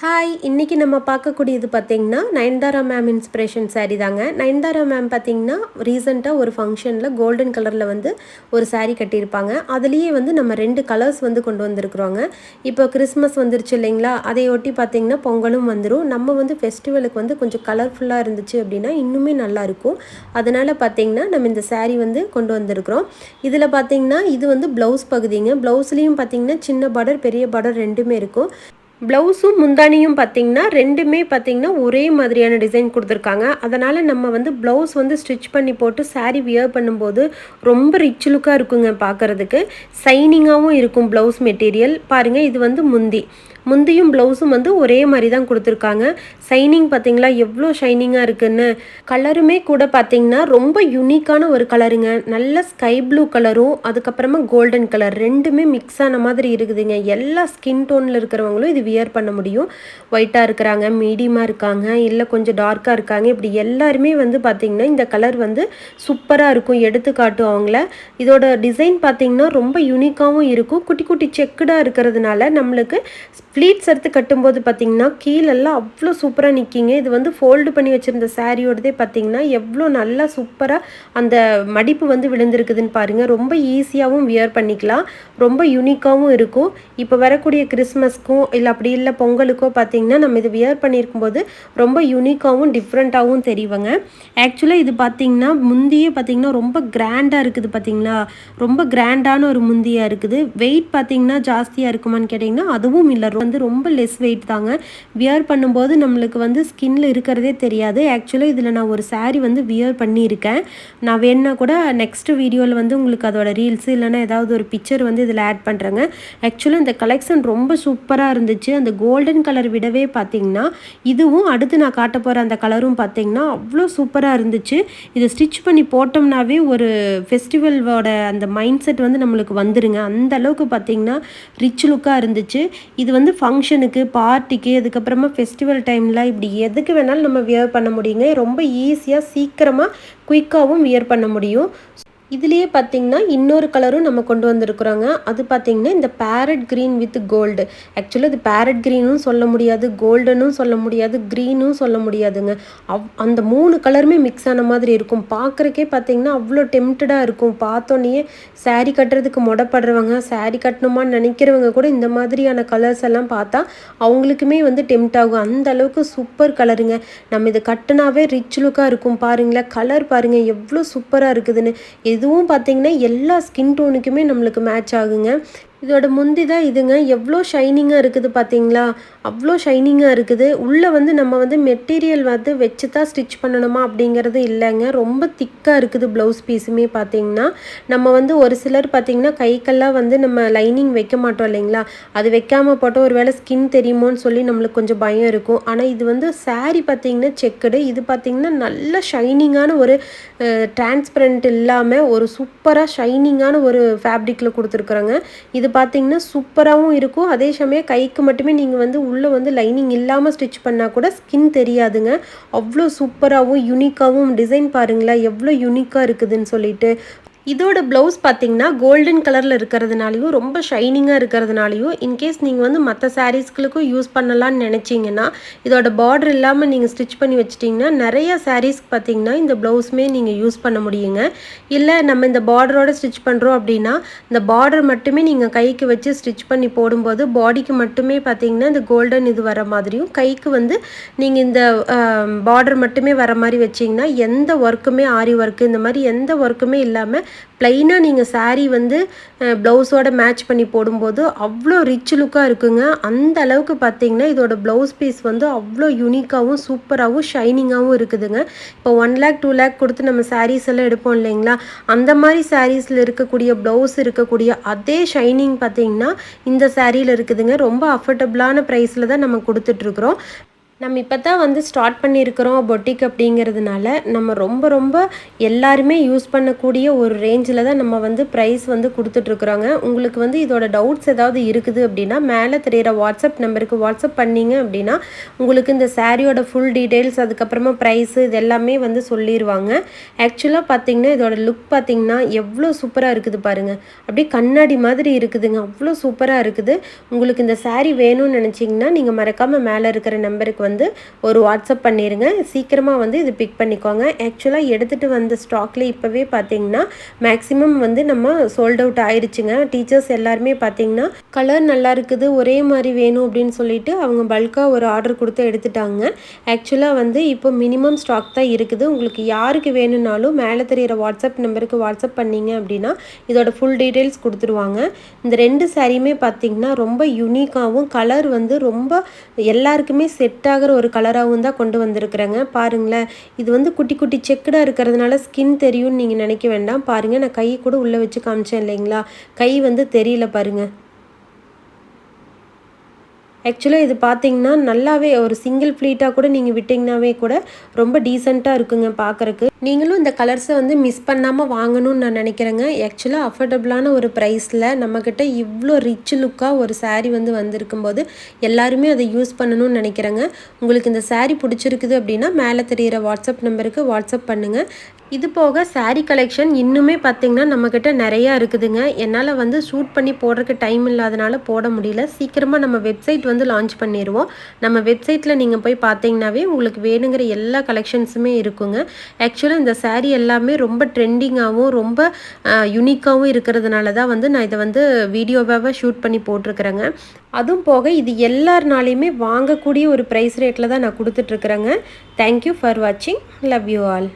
Hi, இன்னைக்கு நம்ம பார்க்கக்கூடியது பார்த்தீங்கன்னா நயன்தாரா மேம் இன்ஸ்பிரேஷன் saree தாங்க. நயன்தாரா மேம் பார்த்தீங்கன்னா ரீசெண்டாக ஒரு ஃபங்க்ஷனில் கோல்டன் கலரில் வந்து ஒரு saree கட்டியிருப்பாங்க. அதுலேயே வந்து நம்ம 2 கலர்ஸ் வந்து கொண்டு வந்திருக்கிறோங்க. இப்போ கிறிஸ்மஸ் வந்துருச்சு இல்லைங்களா, அதையொட்டி பார்த்தீங்கன்னா பொங்கலும் வந்துடும். நம்ம வந்து ஃபெஸ்டிவலுக்கு வந்து கொஞ்சம் கலர்ஃபுல்லாக இருந்துச்சு அப்படின்னா இன்னுமே நல்லாயிருக்கும். அதனால் பார்த்தீங்கன்னா நம்ம இந்த saree வந்து கொண்டு வந்திருக்கிறோம். இதில் பார்த்தீங்கன்னா இது வந்து ப்ளவுஸ் பகுதிங்க. ப்ளவுஸ்லேயும் பார்த்தீங்கன்னா சின்ன பார்டர் பெரிய பார்டர் ரெண்டுமே இருக்கும். ப்ளவுஸும் முந்தானியும் பார்த்தீங்கன்னா ரெண்டுமே பார்த்தீங்கன்னா ஒரே மாதிரியான டிசைன் கொடுத்துருக்காங்க. அதனால் நம்ம வந்து ப்ளவுஸ் வந்து ஸ்டிச் பண்ணி போட்டு saree வியர் பண்ணும்போது ரொம்ப ரிச் லுக்காக இருக்குங்க பார்க்குறதுக்கு. ஷைனிங்காகவும் இருக்கும் ப்ளவுஸ் மெட்டீரியல். பாருங்கள், இது வந்து முந்தியும் ப்ளவுஸும் வந்து ஒரே மாதிரி தான் கொடுத்துருக்காங்க. ஷைனிங் பார்த்தீங்களா எவ்வளோ ஷைனிங்காக இருக்குன்னு. கலருமே கூட பார்த்தீங்கன்னா ரொம்ப யூனிக்கான ஒரு கலருங்க. நல்ல ஸ்கை ப்ளூ கலரும் அதுக்கப்புறமா கோல்டன் கலர் ரெண்டுமே மிக்ஸ் ஆன மாதிரி இருக்குதுங்க. எல்லா ஸ்கின் டோனில் இருக்கிறவங்களும் இது வியர் பண்ண முடியும். ஒயிட்டாக இருக்கிறாங்க, மீடியமாக இருக்காங்க, இல்லை கொஞ்சம் டார்க்காக இருக்காங்க, இப்படி எல்லாருமே வந்து பார்த்திங்கன்னா இந்த கலர் வந்து சூப்பராக இருக்கும், எடுத்துக்காட்டும் அவங்கள. இதோட டிசைன் பார்த்திங்கன்னா ரொம்ப யூனிக்காகவும் இருக்கும். குட்டி குட்டி செக்குடாக இருக்கிறதுனால நம்மளுக்கு ஃப்ளீட்ஸ் எடுத்து கட்டும்போது பார்த்திங்கன்னா கீழெல்லாம் அவ்வளோ சூப்பராக நிற்கிங்க. இது வந்து ஃபோல்டு பண்ணி வச்சுருந்த சாரியோடதே பார்த்திங்கன்னா எவ்வளோ நல்லா சூப்பராக அந்த மடிப்பு வந்து விழுந்திருக்குதுன்னு பாருங்கள். ரொம்ப ஈஸியாகவும் வியர் பண்ணிக்கலாம், ரொம்ப யூனிக்காகவும் இருக்கும். இப்போ வரக்கூடிய கிறிஸ்மஸ்க்கும் இல்லை அப்படி இல்லை பொங்கலுக்கோ பார்த்திங்கன்னா நம்ம இது வியர் பண்ணியிருக்கும்போது ரொம்ப யூனிக்காகவும் டிஃப்ரெண்ட்டாகவும் தெரியுங்க. ஆக்சுவலாக இது பார்த்திங்கன்னா முந்தியே பார்த்திங்கன்னா ரொம்ப கிராண்டாக இருக்குது. பார்த்திங்களா, ரொம்ப கிராண்டான ஒரு முந்தியாக இருக்குது. வெயிட் பார்த்திங்கன்னா ஜாஸ்தியாக இருக்குமான்னு கேட்டிங்கன்னா அதுவும் இல்லை, வந்து ரொம்ப லெஸ் வெயிட் தாங்க. வியர் பண்ணும்போது நம்மளுக்கு வந்து ஸ்கின்ல இருக்கிறதே தெரியாது. ஆக்சுவலாக இதில் நான் ஒரு saree வந்து வியர் பண்ணியிருக்கேன். நான் வேணுன்னா கூட நெக்ஸ்ட் வீடியோவில் வந்து உங்களுக்கு அதோட ரீல்ஸ் இல்லைன்னா ஏதாவது ஒரு பிக்சர் வந்து இதில் ஆட் பண்ணுறேங்க. ஆக்சுவலாக இந்த கலெக்ஷன் ரொம்ப சூப்பராக இருந்துச்சு. அந்த கோல்டன் கலர் விடவே பார்த்திங்கன்னா இதுவும் அடுத்து நான் காட்ட போகிற அந்த கலரும் பார்த்திங்கன்னா அவ்வளோ சூப்பராக இருந்துச்சு. இதை ஸ்டிச் பண்ணி போட்டோம்னாவே ஒரு ஃபெஸ்டிவலோட அந்த மைண்ட் செட் வந்து நம்மளுக்கு வந்துடுங்க. அந்த அளவுக்கு பார்த்திங்கன்னா ரிச் லுக்காக இருந்துச்சு. இது வந்து ஃபங்க்ஷனுக்கு, பார்ட்டிக்கு, அதுக்கப்புறமா ஃபெஸ்டிவல் டைமில் இப்படி எதுக்கு வேணாலும் நம்ம வியர் பண்ண முடியுங்க. ரொம்ப ஈஸியாக சீக்கிரமாக குயிக்காகவும் வியர் பண்ண முடியும். இதுலேயே பார்த்திங்கன்னா இன்னொரு கலரும் நம்ம கொண்டு வந்திருக்கிறோங்க. அது பார்த்திங்கன்னா இந்த பேரட் க்ரீன் வித் கோல்டு. ஆக்சுவலாக இது பேரட் க்ரீனும் சொல்ல முடியாது, கோல்டனும் சொல்ல முடியாது, க்ரீனும் சொல்ல முடியாதுங்க. அந்த 3 கலருமே மிக்ஸ் ஆன மாதிரி இருக்கும். பார்க்குறக்கே பார்த்திங்கன்னா அவ்வளோ டெம்ப்டடாக இருக்கும். பார்த்தோன்னே saree கட்டுறதுக்கு முடப்படுறவங்க, saree கட்டணுமான்னு நினைக்கிறவங்க கூட இந்த மாதிரியான கலர்ஸ் எல்லாம் பார்த்தா அவங்களுக்குமே வந்து டெம்ப்ட் ஆகும். அந்த அளவுக்கு சூப்பர் கலருங்க. நம்ம இதை கட்டினாவே ரிச் லுக்காக இருக்கும். பாருங்களேன், கலர் பாருங்கள் எவ்வளோ சூப்பராக இருக்குதுன்னு. இதுவும் பார்த்திங்கன்னா எல்லா ஸ்கின் டோனுக்குமே நம்மளுக்கு மேட்ச் ஆகுங்க. இதோட முந்தி தான் இதுங்க. எவ்வளோ ஷைனிங்காக இருக்குது பார்த்திங்களா, அவ்வளோ ஷைனிங்காக இருக்குது. உள்ளே வந்து நம்ம வந்து மெட்டீரியல் வந்து வச்சு தான் ஸ்டிச் பண்ணணுமா அப்படிங்கிறது இல்லைங்க. ரொம்ப திக்காக இருக்குது ப்ளவுஸ் பீஸுமே. பார்த்திங்கன்னா நம்ம வந்து ஒரு சிலர் பார்த்திங்கன்னா கைக்கெல்லாம் வந்து நம்ம லைனிங் வைக்க மாட்டோம் இல்லைங்களா, அது வைக்காமல் போட்டோம் ஒரு வேளை ஸ்கின் தெரியுமோன்னு சொல்லி நம்மளுக்கு கொஞ்சம் பயம் இருக்கும். ஆனால் இது வந்து saree பார்த்திங்கன்னா செக்குடு. இது பார்த்திங்கன்னா நல்ல ஷைனிங்கான ஒரு டிரான்ஸ்பரண்ட் இல்லாமல் ஒரு சூப்பராக ஷைனிங்கான ஒரு ஃபேப்ரிக்கில் கொடுத்துருக்குறோங்க. இது பார்த்திங்கன்னா சூப்பராகவும் இருக்கும். அதே சமயம் கைக்கு மட்டுமே நீங்கள் வந்து உள்ளே வந்து லைனிங் இல்லாமல் ஸ்டிச் பண்ணால் கூட ஸ்கின் தெரியாதுங்க. அவ்வளோ சூப்பராகவும் யூனிக்காகவும் டிசைன் பாருங்களேன் எவ்வளோ யூனிக்காக இருக்குதுன்னு சொல்லிட்டு. இதோட ப்ளவுஸ் பார்த்திங்கன்னா கோல்டன் கலரில் இருக்கிறதுனாலையும் ரொம்ப ஷைனிங்காக இருக்கிறதுனாலையும் இன்கேஸ் நீங்கள் வந்து மற்ற சாரீஸ்களுக்கும் யூஸ் பண்ணலான்னு நினச்சிங்கன்னா இதோட பார்டர் இல்லாமல் நீங்கள் ஸ்டிச் பண்ணி வச்சிட்டிங்கன்னா நிறைய சாரீஸ்க்கு பார்த்திங்கன்னா இந்த ப்ளவுஸுமே நீங்கள் யூஸ் பண்ண முடியுங்க. இல்லை நம்ம இந்த பார்டரோட ஸ்டிச் பண்ணுறோம் அப்படின்னா இந்த பார்டர் மட்டுமே நீங்கள் கைக்கு வச்சு ஸ்டிச் பண்ணி போடும்போது பாடிக்கு மட்டுமே பார்த்திங்கன்னா இந்த கோல்டன் இது வர மாதிரியும், கைக்கு வந்து நீங்கள் இந்த பார்டர் மட்டுமே வர மாதிரி வச்சிங்கன்னா எந்த ஒர்க்குமே ஆரி ஒர்க்கு இந்த மாதிரி எந்த ஒர்க்குமே இல்லாமல் ப்ளைனாக நீங்கள் saree வந்து ப்ளவுஸோட மேட்ச் பண்ணி போடும்போது அவ்வளோ ரிச் லுக்காக இருக்குங்க. அந்த அளவுக்கு பார்த்திங்கன்னா இதோட ப்ளவுஸ் பீஸ் வந்து அவ்வளோ யூனிக்காகவும் சூப்பராகவும் ஷைனிங்காகவும் இருக்குதுங்க. இப்போ 1 lakh 2 lakh கொடுத்து நம்ம sarees எல்லாம் எடுப்போம் இல்லைங்களா, அந்த மாதிரி சாரீஸில் இருக்கக்கூடிய ப்ளவுஸ் இருக்கக்கூடிய அதே ஷைனிங் பார்த்திங்கன்னா இந்த சாரியில் இருக்குதுங்க. ரொம்ப அஃபோர்டபுளான ப்ரைஸில் தான் நம்ம கொடுத்துட்ருக்குறோம். நம்ம இப்போ தான் வந்து ஸ்டார்ட் பண்ணியிருக்கிறோம் பொட்டிக் அப்படிங்கிறதுனால நம்ம ரொம்ப ரொம்ப எல்லாருமே யூஸ் பண்ணக்கூடிய ஒரு ரேஞ்சில் தான் நம்ம வந்து ப்ரைஸ் வந்து கொடுத்துட்ருக்குறோங்க. உங்களுக்கு வந்து இதோட டவுட்ஸ் ஏதாவது இருக்குது அப்படின்னா மேலே தெரியிற வாட்ஸ்அப் நம்பருக்கு வாட்ஸ்அப் பண்ணிங்க அப்படின்னா உங்களுக்கு இந்த சாரியோட ஃபுல் டீட்டெயில்ஸ் அதுக்கப்புறமா ப்ரைஸு இது எல்லாமே வந்து சொல்லிடுவாங்க. ஆக்சுவலாக பார்த்திங்கன்னா இதோட லுக் பார்த்திங்கன்னா எவ்வளோ சூப்பராக இருக்குது பாருங்கள். அப்படியே கண்ணாடி மாதிரி இருக்குதுங்க, அவ்வளோ சூப்பராக இருக்குது. உங்களுக்கு இந்த சாரீ வேணும்னு நினச்சிங்கன்னா நீங்கள் மறக்காமல் மேலே இருக்கிற நம்பருக்கு வந்து ஒரு வாட்ஸ்அப் பண்ணிடுங்க. சீக்கிரமாக வந்து இது பிக் பண்ணிக்கோங்க. ஆக்சுவலாக எடுத்துகிட்டு வந்த ஸ்டாக்ல இப்போவே பார்த்தீங்கன்னா மேக்ஸிமம் வந்து நம்ம சோல்ட் அவுட் ஆயிடுச்சுங்க. டீச்சர்ஸ் எல்லாருமே பார்த்தீங்கன்னா கலர் நல்லா இருக்குது ஒரே மாதிரி வேணும் அப்படின்னு சொல்லிட்டு அவங்க பல்காக ஒரு ஆர்டர் கொடுத்து எடுத்துட்டாங்க. ஆக்சுவலாக வந்து இப்போ மினிமம் ஸ்டாக் தான் இருக்குது. உங்களுக்கு யாருக்கு வேணும்னாலும் மேலே தெரிகிற வாட்ஸ்அப் நம்பருக்கு வாட்ஸ்அப் பண்ணிங்க அப்படின்னா இதோட ஃபுல் டீட்டெயில்ஸ் கொடுத்துருவாங்க. இந்த 2 சாரியுமே பார்த்தீங்கன்னா ரொம்ப யூனிக்காகவும் கலர் வந்து ரொம்ப எல்லாருக்குமே செட் ஆகிற ஒரு கலராகவும் தான் கொண்டு வந்திருக்கிறேங்க. பாருங்களேன், இது வந்து குட்டி குட்டி செக்குடாக இருக்கிறதுனால ஸ்கின் தெரியும்னு நீங்கள் நினைக்க வேண்டாம். பாருங்கள், நான் கை கூட உள்ளே வச்சு காமிச்சேன் இல்லைங்களா, கை வந்து தெரியல பாருங்கள். ஆக்சுவலாக இது பார்த்தீங்கன்னா நல்லாவே ஒரு சிங்கிள் ஃப்ளீட்டாக கூட நீங்கள் விட்டிங்கனாவே கூட ரொம்ப டீசெண்டாக இருக்குங்க பார்க்குறக்கு. நீங்களும் இந்த கலர்ஸை வந்து மிஸ் பண்ணாமல் வாங்கணும்னு நான் நினைக்கிறேங்க. ஆக்சுவலாக அஃபோர்டபுளான ஒரு ப்ரைஸில் நம்மக்கிட்ட இவ்வளோ ரிச் லுக்காக ஒரு சாரீ வந்து வந்திருக்கும்போது எல்லாருமே அதை யூஸ் பண்ணணும்னு நினைக்கிறேங்க. உங்களுக்கு இந்த சாரீ பிடிச்சிருக்குது அப்படின்னா மேலே தெரிகிற வாட்ஸ்அப் நம்பருக்கு வாட்ஸ்அப் பண்ணுங்கள். இது போக சாரீ கலெக்ஷன் இன்னுமே பார்த்திங்கன்னா நம்மக்கிட்ட நிறையா இருக்குதுங்க. என்னால் வந்து ஷூட் பண்ணி போடுறதுக்கு டைம் இல்லாதனால போட முடியல. சீக்கிரமாக நம்ம வெப்சைட் வந்து லான்ச் பண்ணிடுவோம். நம்ம வெப்சைட்டில் நீங்கள் போய் பார்த்தீங்கன்னாவே உங்களுக்கு வேணுங்கிற எல்லா கலெக்ஷன்ஸுமே இருக்குங்க. ஆக்சுவலாக இந்த சாரீ எல்லாமே ரொம்ப ட்ரெண்டிங்காகவும் ரொம்ப யூனிக்காகவும் இருக்கிறதுனால தான் வந்து நான் இதை வந்து வீடியோவாக ஷூட் பண்ணி போட்டிருக்கிறேங்க. அதுவும் போக இது எல்லாருனாலையுமே வாங்கக்கூடிய ஒரு ப்ரைஸ் ரேட்டில் தான் நான் கொடுத்துட்ருக்குறேங்க. தேங்க்யூ ஃபார் வாட்சிங். Love you all.